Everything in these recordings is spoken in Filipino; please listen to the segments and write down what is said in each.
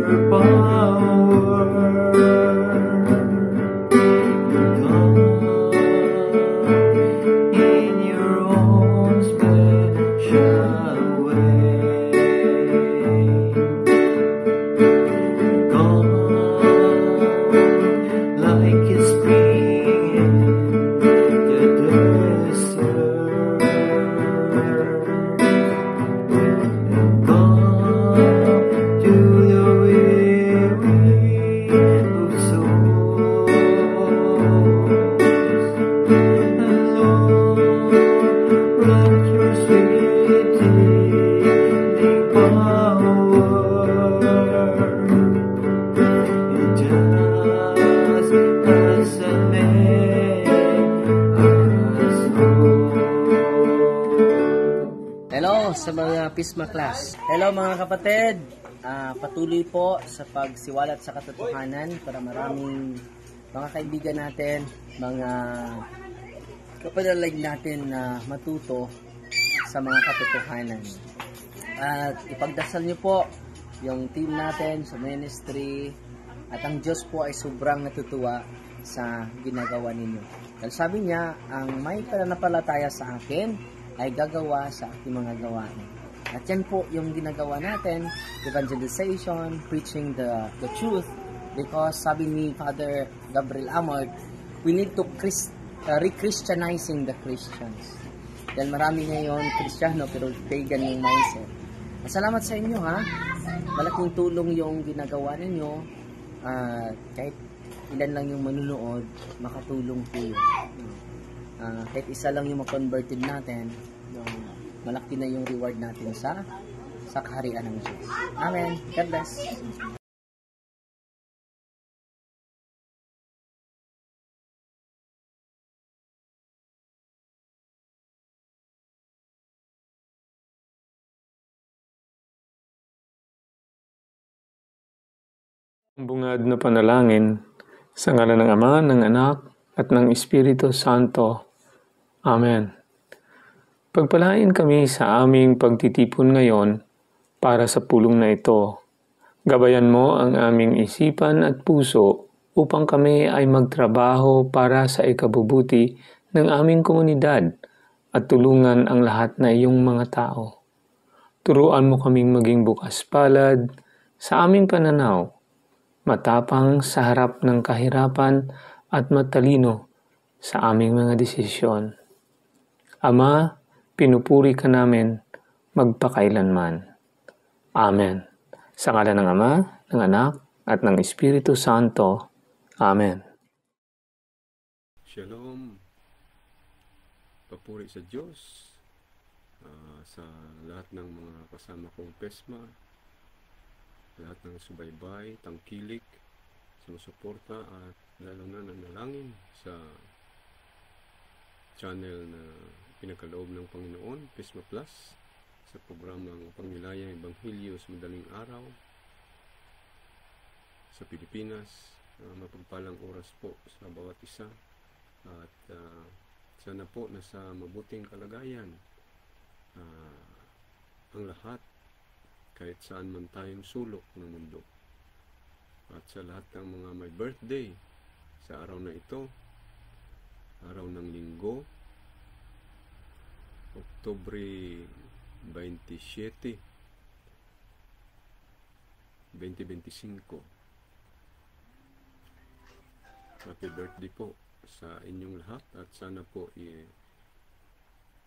your power. In your own special way, come like a spring in the desert, and come to the weary of souls. Let your sweet healing power, just as a us whole. Hello sa mga Pisma class. Hello mga kapatid. Patuloy po sa pagsiwalat sa katotohanan para maraming mga kaibigan natin, mga kapanalig natin na matuto sa mga katotohanan. At ipagdasal niyo po yung team natin sa ministry at ang Diyos po ay sobrang natutuwa sa ginagawa ninyo. Dahil sabi niya, ang may pananampalataya sa akin ay gagawa sa aking mga gawain. At yan po yung ginagawa natin, evangelization, preaching the truth, because sabi ni Father Gabriel Amort, we need to re-Christianizing the Christians. Dahil marami ngayon Kristiyano pero pagan yung mindset. At salamat sa inyo ha. Malaking tulong yung ginagawa ninyo. Kahit ilan lang yung manunood, makatulong po yun. Kahit isa lang yung ma-converted natin, malaki na yung reward natin sa kaharian ng Diyos. Amen. God bless. Bungad na panalangin sa ngalan ng Ama, ng Anak, at ng Espiritu Santo. Amen. Pagpalain kami sa aming pagtitipon ngayon para sa pulong na ito. Gabayan mo ang aming isipan at puso upang kami ay magtrabaho para sa ikabubuti ng aming komunidad at tulungan ang lahat na iyong mga tao. Turuan mo kaming maging bukas palad sa aming pananaw, matapang sa harap ng kahirapan at matalino sa aming mga desisyon. Ama, pinupuri ka namin magpakailanman. Amen. Sa ngalan ng Ama, ng Anak, at ng Espiritu Santo. Amen. Shalom. Papuri sa Diyos, sa lahat ng mga kasama kong Pisma, lahat ng subaybay, tangkilik, sumusuporta at lalo na nanalangin sa channel na pinagkaloob ng Panginoon, Pisma Plus, sa programang Pangnilayang Ebanghelyo sa Madaling Araw sa Pilipinas. Mapagpalang oras po sa bawat isa at sana po nasa mabuting kalagayan ang lahat kahit saan man tayong sulok ng mundo. At sa lahat ng mga may birthday sa araw na ito, araw ng Linggo, Oktubre 27, 2025. Happy birthday po sa inyong lahat at sana po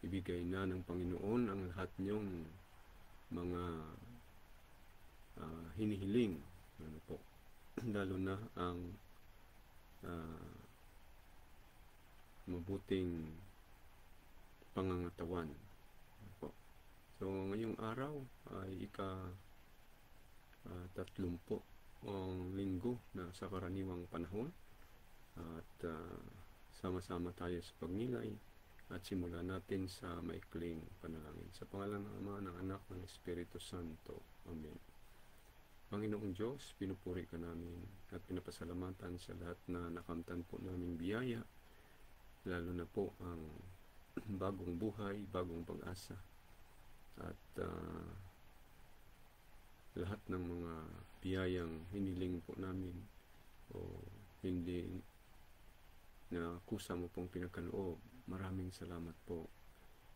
ibigay na ng Panginoon ang lahat niyong mga hinihiling, ano po, lalo na ang mabuting pangangatawan, ano po. So ngayong araw ay ika-30 ang linggo na sa karaniwang panahon at sama-sama tayo sa pagnilay at simulan natin sa maikling panalangin. Sa pangalan ng Ama, ng Anak, ng Espiritu Santo. Amen. Panginoong Diyos, pinupuri ka namin at pinapasalamatan sa lahat na nakamtan po naming biyaya, lalo na po ang bagong buhay, bagong pag-asa at lahat ng mga biyayang hiniling po namin o hindi na kusa mo pong pinagkaloob. Maraming salamat po.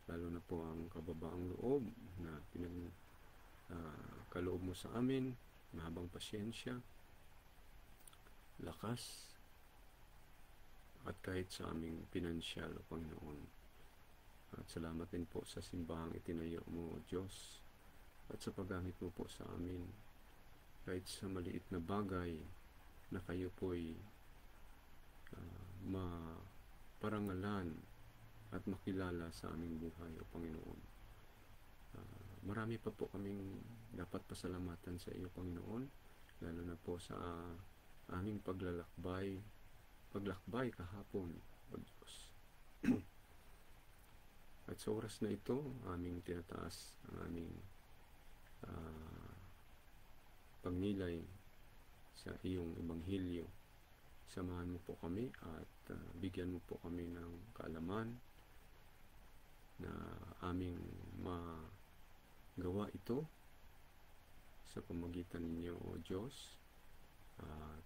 Lalo na po ang kababaang loob na kaloob mo sa amin, mahabang pasyensya, lakas, at kahit sa aming pinansyal, o Panginoon. At salamat din po sa simbahang itinayo mo, O Diyos, at sa paggamit mo po sa amin, kahit sa maliit na bagay na kayo po'y maparangalan at makilala sa aming buhay, O Panginoon. Marami pa po kaming dapat pasalamatan sa iyo, Panginoon, lalo na po sa aming paglakbay kahapon, O Diyos. At sa oras na ito, aming tinataas ang aming pagnilay sa iyong Ebanghelyo. Samahan mo po kami at bigyan mo po kami ng kaalaman na aming magawa ito sa pamagitan ninyo, O Diyos. At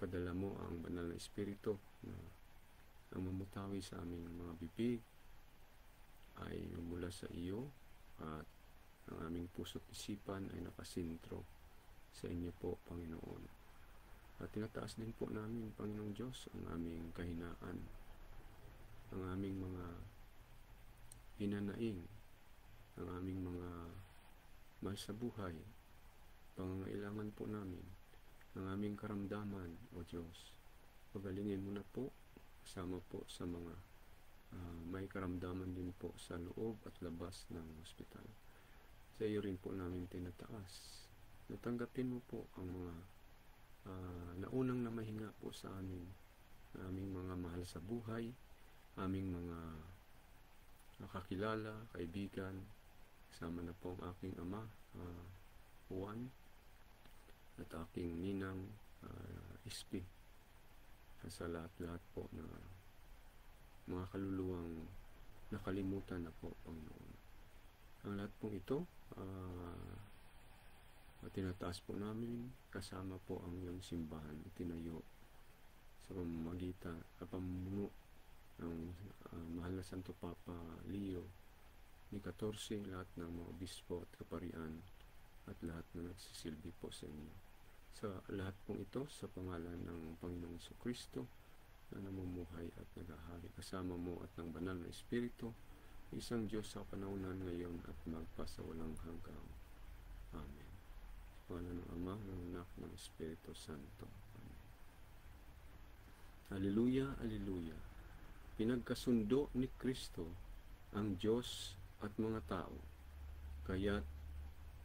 padala mo ang banal na Espiritu na ang mamutawi sa aming mga bibig ay mula sa iyo, at ang aming puso't isipan ay nakasintro sa inyo po, Panginoon. At tinataas din po namin, Panginoong Diyos, ang aming kahinaan, ang aming mga hinanaing, ang aming mga mahal sa buhay, pangangailangan po namin, ang aming karamdaman, O Diyos. Pagalingin mo na po, kasama po sa mga may karamdaman din po sa loob at labas ng ospital. Sa iyo rin po namin tinataas. Natanggapin mo po ang mga naunang namahinga po sa amin, aming mga mahal sa buhay, aming mga nakakilala, kaibigan, kasama na po ang aking ama, Juan, at aking ninang, Ispi, sa lahat-lahat po na mga kaluluwang nakalimutan na po, Panginoon. Ang lahat pong ito, tinataas po namin, kasama po ang iyong simbahan, itinayo sa pamamagitan, pamuno ng mahal na Santo Papa Leo ni 14, lahat ng mga obispo at kaparian, at lahat na nagsisilbi po sa inyo. Sa lahat pong ito, sa pangalan ng Panginoong Jesucristo, na namumuhay at naghahari, kasama mo at ng banal na Espiritu, isang Diyos sa panahon ngayon at magpasawalang hanggang. Amen. Sa pangalan ng Ama, ng Anak, ng Espiritu Santo. Amen. Alleluia, Alleluia. Pinagkasundo ni Kristo ang Diyos at mga tao, kaya't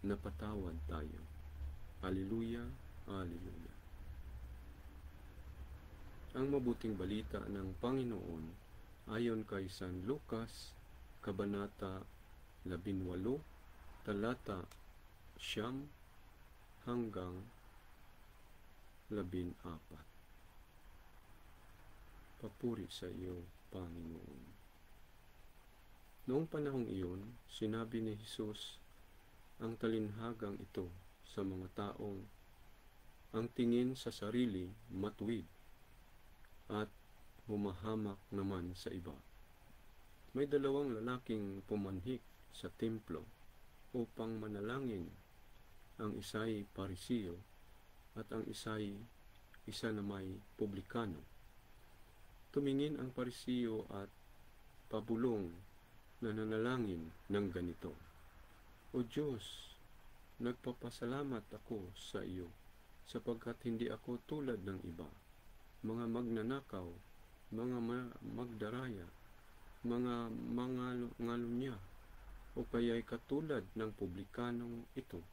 napatawad tayo. Alleluia, Alleluia. Ang mabuting balita ng Panginoon ayon kay San Lucas, Kabanata 18, talata 9 hanggang 14. Papuri sa iyo, Panginoon. Noong panahong iyon, sinabi ni Jesus ang talinhagang ito sa mga taong ang tingin sa sarili matuwid at humahamak naman sa iba. May dalawang lalaking pumanhik sa templo upang manalangin. Ang isa'y Parisiyo at ang isa na may publikano. Tumingin ang Parisiyo at pabulong na nanalangin ng ganito: O Diyos, nagpapasalamat ako sa iyo sapagkat hindi ako tulad ng iba, mga magnanakaw, mga magdaraya, mga ngalunya, o kaya'y katulad ng publikanong ito.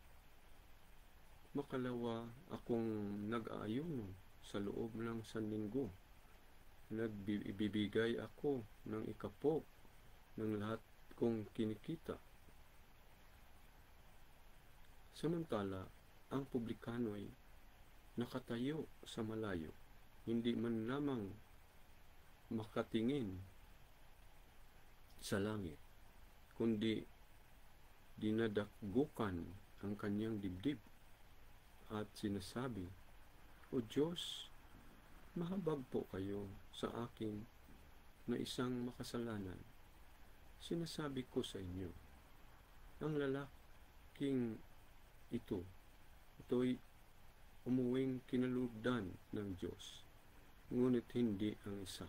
Makalawa akong nag-aayuno sa loob ng sanlinggo. Nagbibigay ako ng ikapok ng lahat kong kinikita. Samantala, ang publikano'y nakatayo sa malayo, hindi man lamang makatingin sa langit, kundi dinadakgukan ang kanyang dibdib at sinasabi, "O Diyos, mahabag po kayo sa akin na isang makasalanan. Sinasabi ko sa inyo, ang lalaking ito'y umuwing kinalugdan ng Diyos, ngunit hindi ang isa,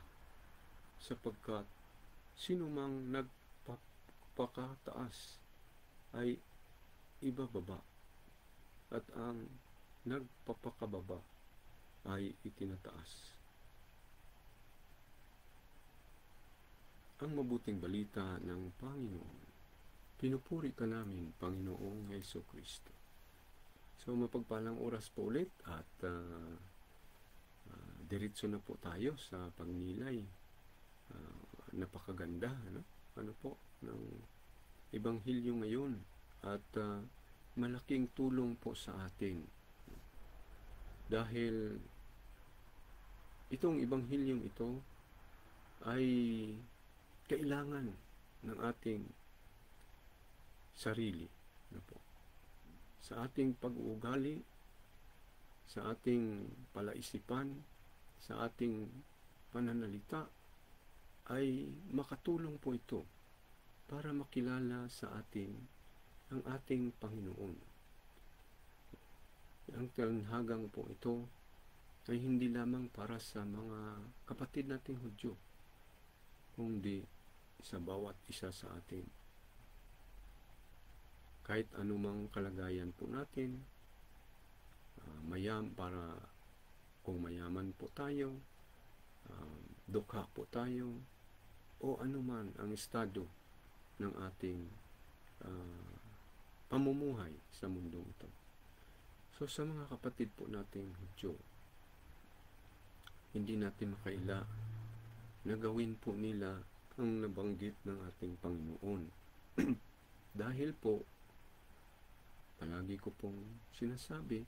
sapagkat sino mang nagpapakataas ay ibababa, at ang nagpapakababa ay itinataas." Ang mabuting balita ng Panginoon. Pinupuri ka namin, Panginoong Jesucristo. So, mapagpalang oras po ulit at diretso na po tayo sa pagnilay. Napakaganda, ano po, ng Ebanghelyo ngayon at malaking tulong po sa atin. Dahil itong Ebanghelyo ito ay kailangan ng ating sarili, sa ating pag-uugali, sa ating palaisipan, sa ating pananalita, ay makatulong po ito para makilala sa atin ang ating Panginoon. Ang talhagang po ito ay hindi lamang para sa mga kapatid nating Hudyo, kundi sa bawat isa sa atin. Kahit anumang kalagayan po natin, kung mayaman po tayo, dukha po tayo, o anuman ang estado ng ating pamumuhay sa mundong ito. So sa mga kapatid po nating Hudyo, hindi natin makaila na gawin po nila ang nabanggit ng ating Panginoon. Dahil po, palagi ko pong sinasabi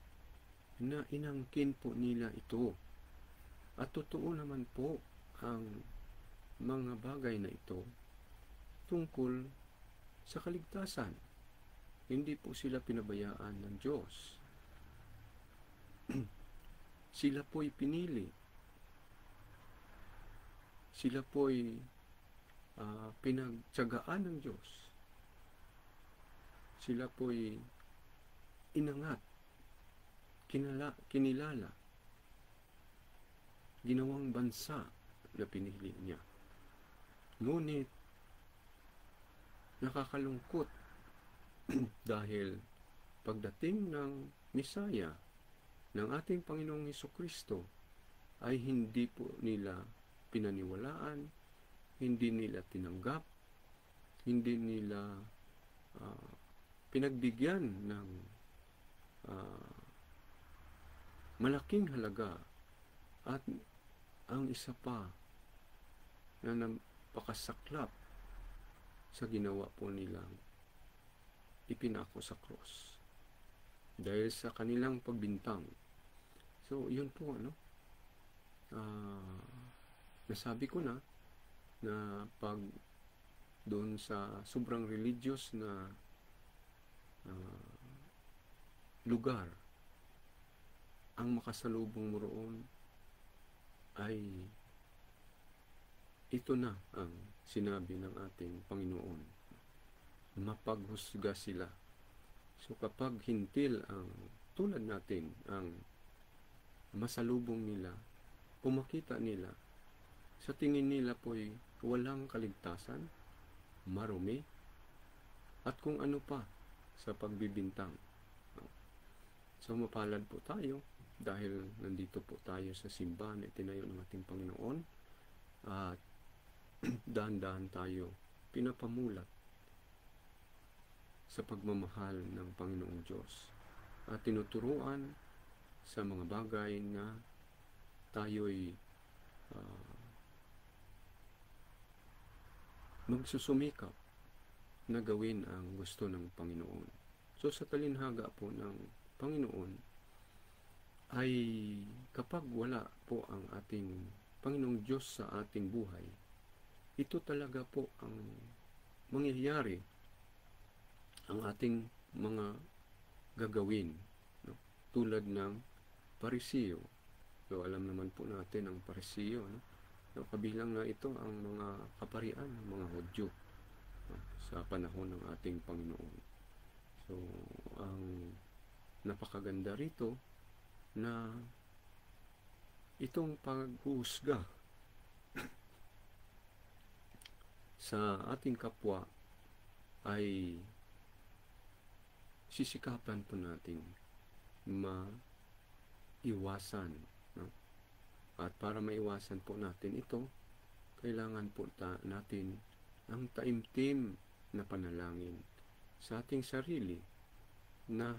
na inangkin po nila ito. At totoo naman po ang mga bagay na ito tungkol sa kaligtasan. Hindi po sila pinabayaan ng Diyos. Sila po'y pinili. Sila po'y pinagtyagaan ng Diyos. Sila po'y inangat, kinilala, ginawang bansa na pinili niya. Ngunit, nakakalungkot dahil pagdating ng Misaya, ng ating Panginoong Hesukristo, ay hindi po nila pinaniwalaan, hindi nila tinanggap, hindi nila pinagbigyan ng malaking halaga, at ang isa pa na napakasaklap sa ginawa po nilang ipinako sa cross dahil sa kanilang pagbintang. So yun po, nasabi ko na pag doon sa sobrang religious na lugar, ang makasalubong mo roon ay ito na ang sinabi ng ating Panginoon. Mapaghusga sila. So kapag hintil ang tulad natin ang masalubong nila, pumakita nila, sa tingin nila po'y walang kaligtasan, marumi, at kung ano pa sa pagbibintang. So mapalad po tayo dahil nandito po tayo sa simbahan na itinayo ng ating Panginoon, at dahan-dahan tayo pinapamulat sa pagmamahal ng Panginoong Diyos at tinuturuan sa mga bagay na tayo'y magsusumikap na gawin ang gusto ng Panginoon. So sa talinhaga po ng Panginoon ay kapag wala po ang ating Panginoong Diyos sa ating buhay, ito talaga po ang mangyayari, ang ating mga gagawin. tulad ng Parisiyo. So alam naman po natin ang Parisiyo, no? So, kabilang na ito ang mga kaparian ng mga Hudyo, no? Sa panahon ng ating Panginoon. So ang napakaganda rito na itong paghuhusga sa ating kapwa ay sisikapan po natin maiwasan, no? At para maiwasan po natin ito, kailangan po natin ang taimtim na panalangin sa ating sarili na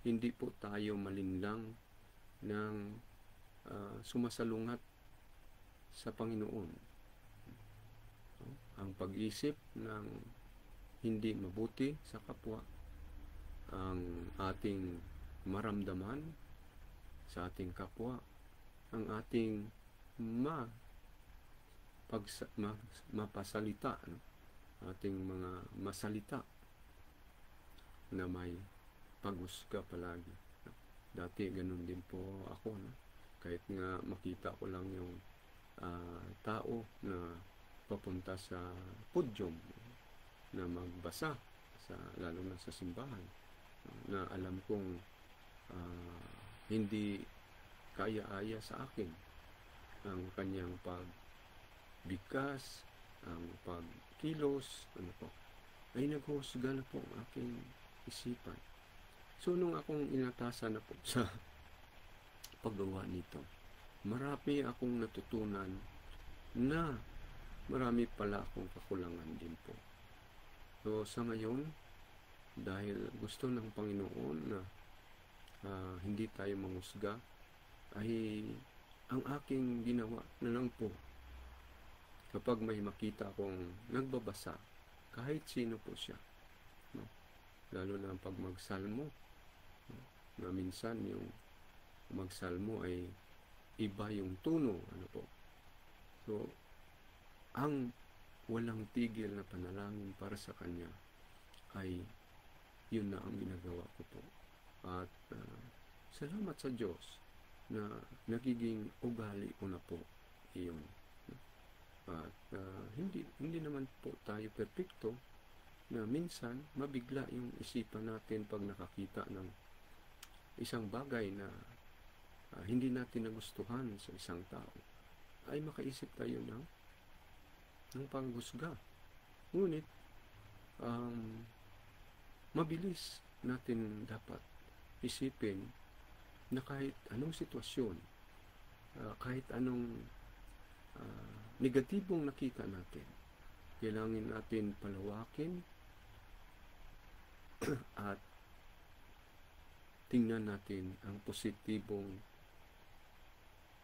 hindi po tayo malinlang ng sumasalungat sa Panginoon. No? Ang pag-isip ng hindi mabuti sa kapwa, ang ating maramdaman sa ating kapwa, ang ating mapasalita, no? Ating mga masalita na may paghusga palagi. No? Dati ganun din po ako, no? Kahit nga makita ko lang yung tao na papunta sa pudyum na magbasa, lalo na sa simbahan, na alam kong hindi kaya-aya sa akin ang kanyang pagbigkas, ang pagkilos, ay naghusga na po ang aking isipan. So nung akong inatasan na po sa paggawa nito, marami akong natutunan na marami pala akong kakulangan din po. So sa ngayon, dahil gusto ng Panginoon na hindi tayo manghusga, ay ang aking ginawa na lang po, kapag may makita akong nagbabasa, kahit sino po siya, no? Lalo na pag magsalmo, no? Na minsan yung magsalmo ay iba yung tono, po. So ang walang tigil na panalangin para sa kanya ay yun na ang ginagawa ko po. At salamat sa Diyos na nagiging ugali ko na po iyon. At hindi naman po tayo perfecto, na minsan mabigla yung isipan natin pag nakakita ng isang bagay na hindi natin nagustuhan sa isang tao, ay makaisip tayo ng panghusga. Ngunit mabilis natin dapat isipin na kahit anong sitwasyon, kahit anong negatibong nakita natin, kailangan natin palawakin at tingnan natin ang positibong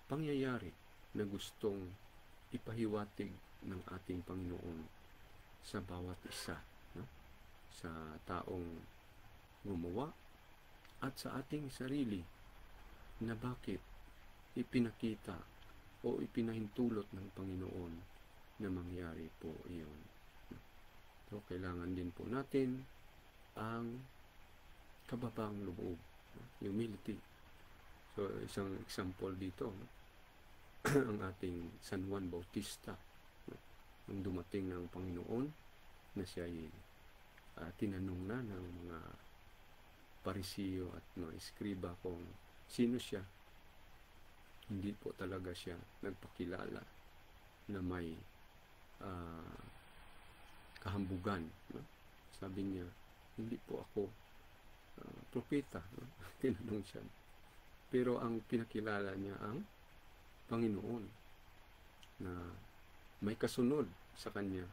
pangyayari na gustong ipahiwatig ng ating Panginoon sa bawat isa, no? Sa taong gumawa at sa ating sarili, na bakit ipinakita o ipinahintulot ng Panginoon na mangyari po iyon. So, kailangan din po natin ang kababang loob, humility. So, isang example dito, ang ating San Juan Bautista, nung dumating ng Panginoon, na siya ay tinanong na ng mga Parisiyo at mga eskriba kung sino siya. Hindi po talaga siya nagpakilala na may kahambugan, no? Sabi niya, hindi po ako propeta, no? Tinanong siya. Pero ang pinakilala niya ang Panginoon, na may kasunod sa kanya,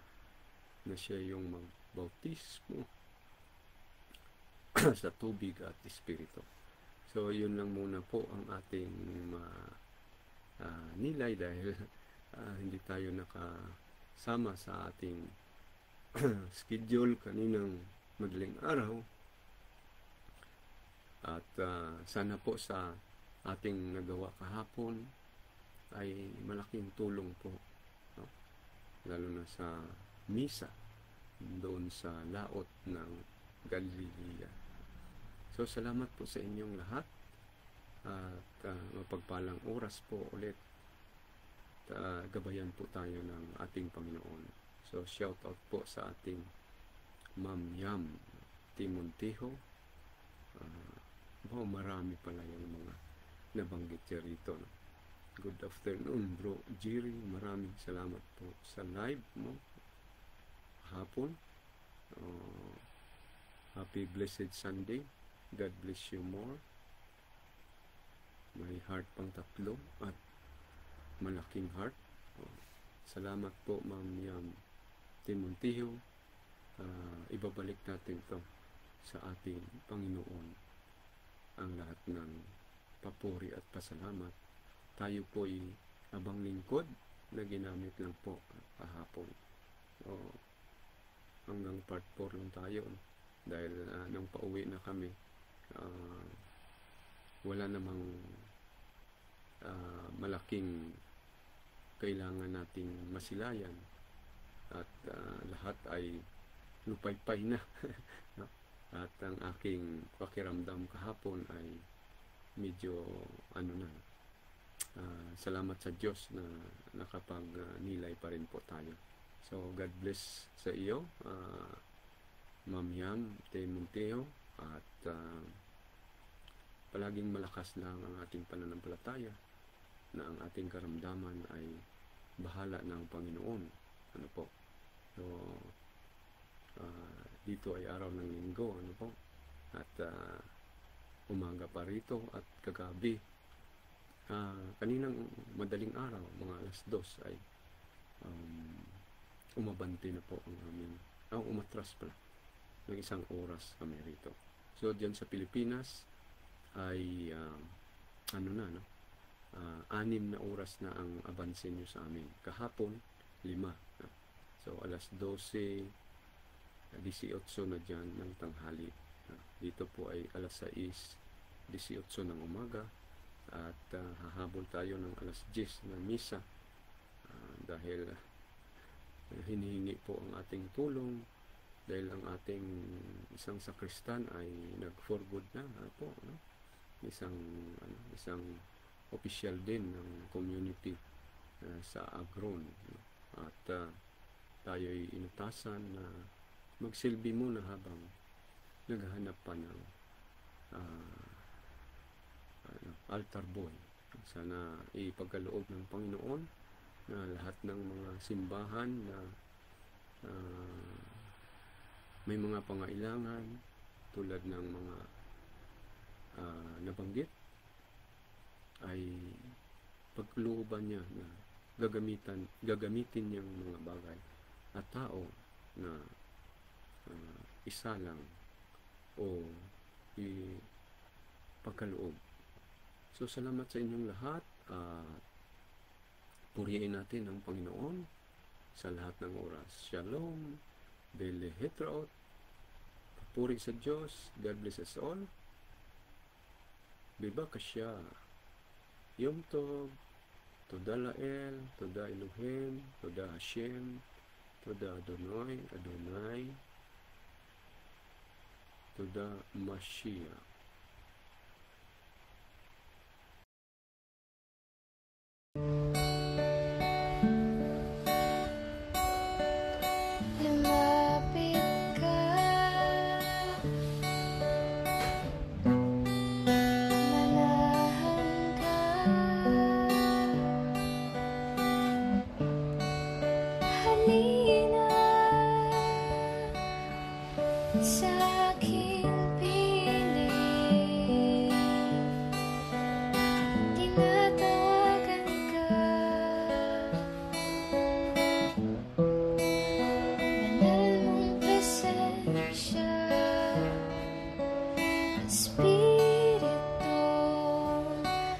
na siya yung magbautismo sa tubig at espiritu. So yun lang muna po ang ating nilay, dahil hindi tayo nakasama sa ating schedule kaninang madaling araw. At sana po sa ating nagawa kahapon ay malaking tulong po, no? Lalo na sa misa doon sa laot ng Galilea. So salamat po sa inyong lahat, at mapagpalang oras po ulit. Gabayan po tayo ng ating Panginoon. So shout out po sa ating Ma'am Yam Timontiho. Marami pala yung mga nabanggit niya rito, no? Good afternoon, Bro Jerry. Maraming salamat po sa live mo hapon. Happy blessed Sunday. God bless you more. May heart pang 3 at malaking heart. Salamat po, Ma'am Yam Timontiho. Ibabalik natin to sa ating Panginoon ang lahat ng papuri at pasalamat. Tayo po'y abang lingkod na ginamit lang po kahapon. Hanggang part 4 lang tayo, dahil nung pauwi na kami, wala namang malaking kailangan nating masilayan at lahat ay lupay-pay na. At ang aking pakiramdam kahapon ay medyo salamat sa Diyos na nakapag-nilay pa rin po tayo. So God bless sa iyo, Ma'am Yam Timontiho, at palaging malakas lang ang ating pananampalataya na ang ating karamdaman ay bahala ng Panginoon. So dito ay araw ng linggo, at umaga pa rito at kagabi. Kaninang madaling araw, mga alas 2 ay umabante na po ang aming, umatras pala ng 1 oras kami rito. So diyan sa Pilipinas ay 6 na oras na ang abanse nyo sa amin. Kahapon 5. So alas 12, 18 na dyan ng tanghali. Dito po ay alas 6:18 ng umaga, at hahabol tayo ng alas 10 na misa, dahil hinihingi po ang ating tulong, dahil ang ating isang sakristan ay nag-for good na po, isang official din ng community sa Agron, at tayo ay inutasan na magsilbi muna habang naghahanap pa ng altar boy. Sana ipagkaloob ng Panginoon na lahat ng mga simbahan na may mga pangailangan tulad ng mga nabanggit ay pagkalooban niya na gagamitin niyang mga bagay at tao na isa lang o ipagkaloob. So salamat sa inyong lahat, at purihin natin ang Panginoon sa lahat ng oras. Shalom, Bele Hetraot, papuri sa Diyos. God bless us all. Biba kasya, Yom Tov, Toda Lael, Toda Elohim, Toda Hashem, Toda Adonai, Adonai, Toda Mashiach. Lumapit ka, manahan ka, halina sa aking piling, tinatawagan ka, banal mong presensya, Espiritu,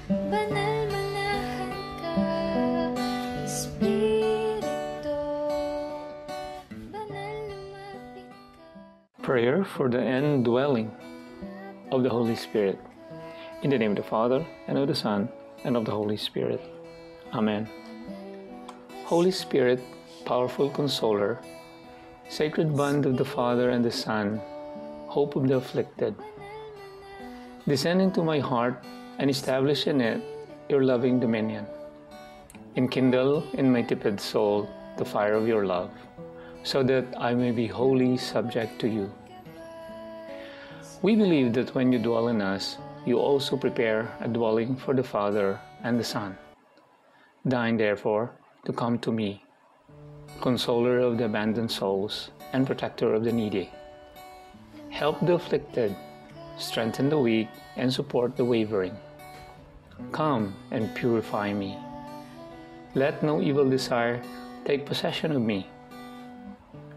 banal manahan ka, Espiritu, banal lumapit ka. Prayer for the indwelling of the Holy Spirit. In the name of the Father, and of the Son, and of the Holy Spirit. Amen. Holy Spirit, powerful consoler, sacred bond of the Father and the Son, hope of the afflicted, descend into my heart and establish in it your loving dominion. Enkindle in my tepid soul the fire of your love, so that I may be wholly subject to you. We believe that when you dwell in us, you also prepare a dwelling for the Father and the Son. Deign, therefore, to come to me, consoler of the abandoned souls and protector of the needy. Help the afflicted, strengthen the weak, and support the wavering. Come and purify me. Let no evil desire take possession of me.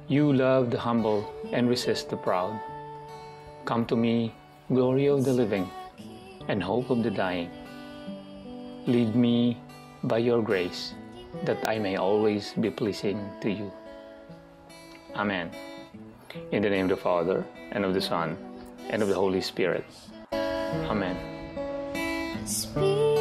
You love the humble and resist the proud. Come to me, glory of the living and hope of the dying. Lead me by your grace, that I may always be pleasing to you. Amen. In the name of the Father, and of the Son, and of the Holy Spirit. Amen. Spirit.